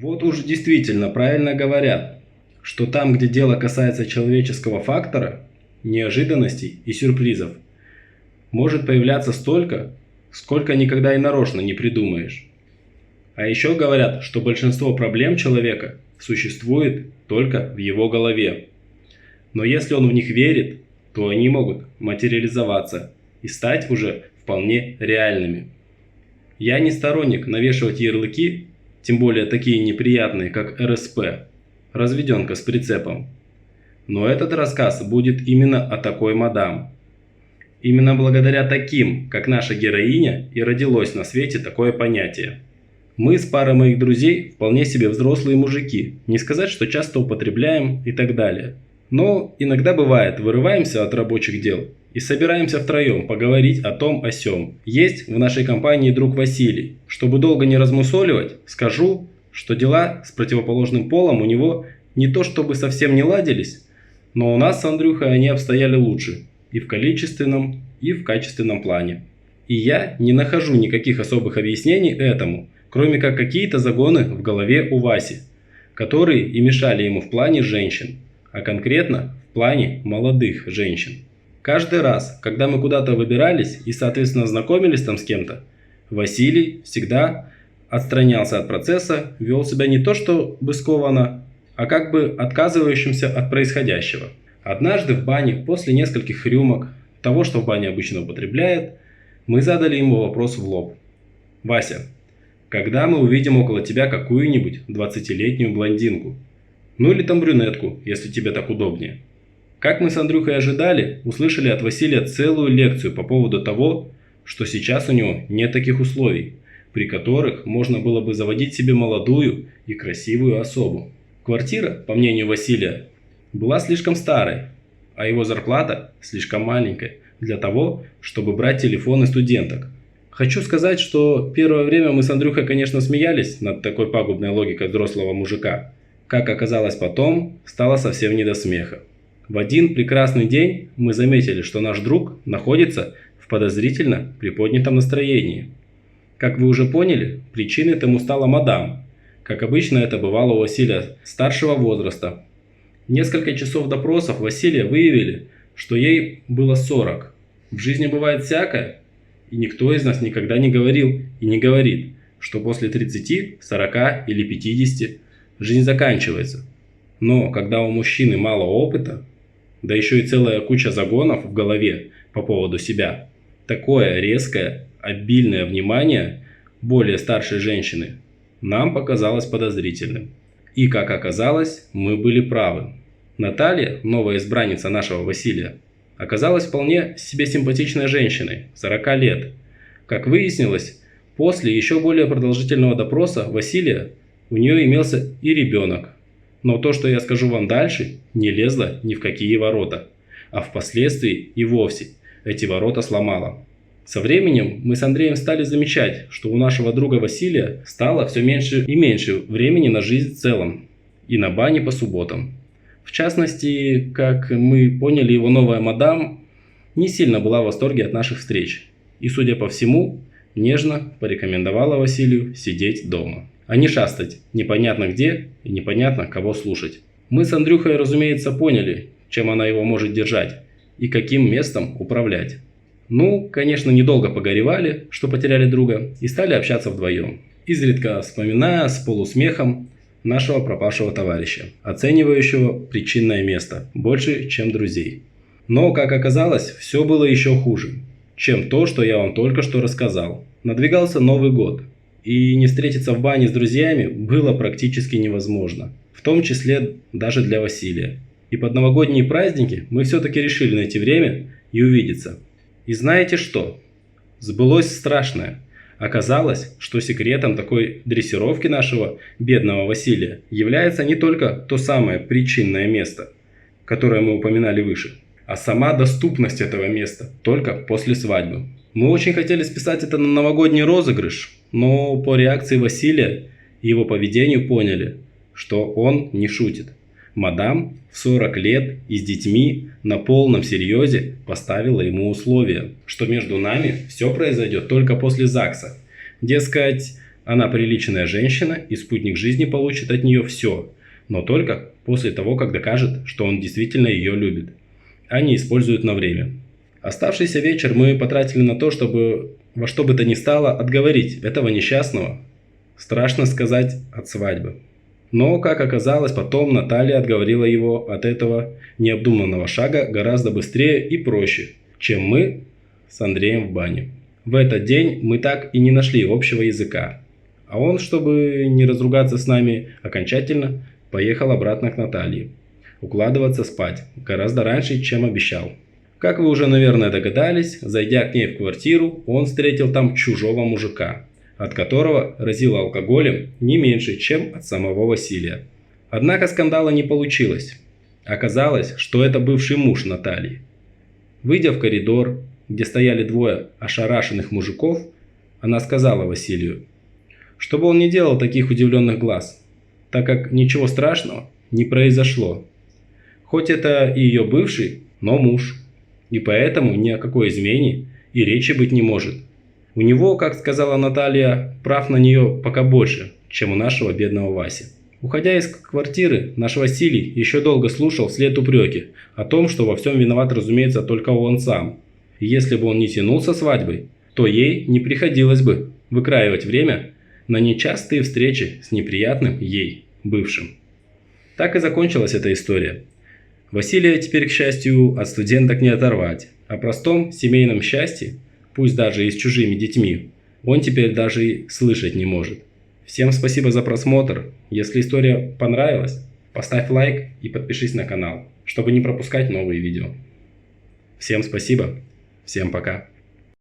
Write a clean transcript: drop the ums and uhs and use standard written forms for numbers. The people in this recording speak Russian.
Вот уж действительно правильно говорят, что там, где дело касается человеческого фактора, неожиданностей и сюрпризов, может появляться столько, сколько никогда и нарочно не придумаешь. А еще говорят, что большинство проблем человека существует только в его голове. Но если он в них верит, то они могут материализоваться и стать уже вполне реальными. Я не сторонник навешивать ярлыки, тем более такие неприятные, как РСП, разведенка с прицепом. Но этот рассказ будет именно о такой мадам. Именно благодаря таким, как наша героиня, и родилось на свете такое понятие. Мы с парой моих друзей вполне себе взрослые мужики, не сказать, что часто употребляем и так далее. Но иногда бывает, вырываемся от рабочих дел и собираемся втроем поговорить о том о сём. Есть в нашей компании друг Василий. Чтобы долго не размусоливать, скажу, что дела с противоположным полом у него не то чтобы совсем не ладились, но у нас с Андрюхой они обстояли лучше и в количественном, и в качественном плане. И я не нахожу никаких особых объяснений этому, кроме как какие-то загоны в голове у Васи, которые и мешали ему в плане женщин, а конкретно в плане молодых женщин. Каждый раз, когда мы куда-то выбирались и, соответственно, знакомились там с кем-то, Василий всегда отстранялся от процесса, вел себя не то чтобы скованно, а как бы отказывающимся от происходящего. Однажды в бане, после нескольких рюмок, того, что в бане обычно употребляет, мы задали ему вопрос в лоб. «Вася, когда мы увидим около тебя какую-нибудь 20-летнюю блондинку? Ну или там брюнетку, если тебе так удобнее». Как мы с Андрюхой ожидали, услышали от Василия целую лекцию по поводу того, что сейчас у него нет таких условий, при которых можно было бы заводить себе молодую и красивую особу. Квартира, по мнению Василия, была слишком старой, а его зарплата слишком маленькой для того, чтобы брать телефоны студенток. Хочу сказать, что первое время мы с Андрюхой, конечно, смеялись над такой пагубной логикой взрослого мужика. Как оказалось потом, стало совсем не до смеха. В один прекрасный день мы заметили, что наш друг находится в подозрительно приподнятом настроении. Как вы уже поняли, причиной тому стала мадам. Как обычно это бывало у Василия старшего возраста. Несколько часов допросов Василия выявили, что ей было 40. В жизни бывает всякое, и никто из нас никогда не говорил и не говорит, что после 30, 40 или 50 жизнь заканчивается. Но когда у мужчины мало опыта, да еще и целая куча загонов в голове по поводу себя, такое резкое, обильное внимание более старшей женщины нам показалось подозрительным. И, как оказалось, мы были правы. Наталья, новая избранница нашего Василия, оказалась вполне себе симпатичной женщиной, 40 лет. Как выяснилось, после еще более продолжительного допроса Василия у нее имелся и ребенок. Но то, что я скажу вам дальше, не лезло ни в какие ворота, а впоследствии и вовсе эти ворота сломало. Со временем мы с Андреем стали замечать, что у нашего друга Василия стало все меньше и меньше времени на жизнь в целом и на бани по субботам. В частности, как мы поняли, его новая мадам не сильно была в восторге от наших встреч и, судя по всему, нежно порекомендовала Василию сидеть дома, а не шастать непонятно где и непонятно кого слушать. Мы с Андрюхой, разумеется, поняли, чем она его может держать и каким местом управлять. Ну, конечно, недолго погоревали, что потеряли друга, и стали общаться вдвоем, изредка вспоминая с полусмехом нашего пропавшего товарища, оценивающего причинное место больше, чем друзей. Но, как оказалось, все было еще хуже, чем то, что я вам только что рассказал. Надвигался Новый год, и не встретиться в бане с друзьями было практически невозможно, в том числе даже для Василия. И под новогодние праздники мы все-таки решили найти время и увидеться. И знаете что? Сбылось страшное. Оказалось, что секретом такой дрессировки нашего бедного Василия является не только то самое причинное место, которое мы упоминали выше, а сама доступность этого места только после свадьбы. Мы очень хотели списать это на новогодний розыгрыш, но по реакции Василия и его поведению поняли, что он не шутит. Мадам в 40 лет и с детьми на полном серьезе поставила ему условие, что между нами все произойдет только после ЗАГСа. Дескать, Она приличная женщина, и спутник жизни получит от нее все, но только после того, как докажет, что он действительно ее любит, а не использует на время. Оставшийся вечер мы потратили на то, чтобы во что бы то ни стало отговорить этого несчастного, страшно сказать, от свадьбы. Но, как оказалось, потом Наталья отговорила его от этого необдуманного шага гораздо быстрее и проще, чем мы с Андреем в бане. В этот день мы так и не нашли общего языка. А он, чтобы не разругаться с нами окончательно, поехал обратно к Наталье. Укладываться спать гораздо раньше, чем обещал. Как вы уже, наверное, догадались, зайдя к ней в квартиру, он встретил там чужого мужика, от которого разило алкоголем не меньше, чем от самого Василия. Однако скандала не получилось. Оказалось, что это бывший муж Натальи. Выйдя в коридор, где стояли двое ошарашенных мужиков, она сказала Василию, чтобы он не делал таких удивленных глаз, так как ничего страшного не произошло. Хоть это и ее бывший, но муж, и поэтому ни о какой измене и речи быть не может. У него, как сказала Наталья, прав на нее пока больше, чем у нашего бедного Васи. Уходя из квартиры, наш Василий еще долго слушал вслед упреки о том, что во всем виноват, разумеется, только он сам. И если бы он не тянул со свадьбой, то ей не приходилось бы выкраивать время на нечастые встречи с неприятным ей бывшим. Так и закончилась эта история. Василия теперь, к счастью, от студенток не оторвать. О простом семейном счастье, пусть даже и с чужими детьми, он теперь даже и слышать не может. Всем спасибо за просмотр. Если история понравилась, поставь лайк и подпишись на канал, чтобы не пропускать новые видео. Всем спасибо. Всем пока.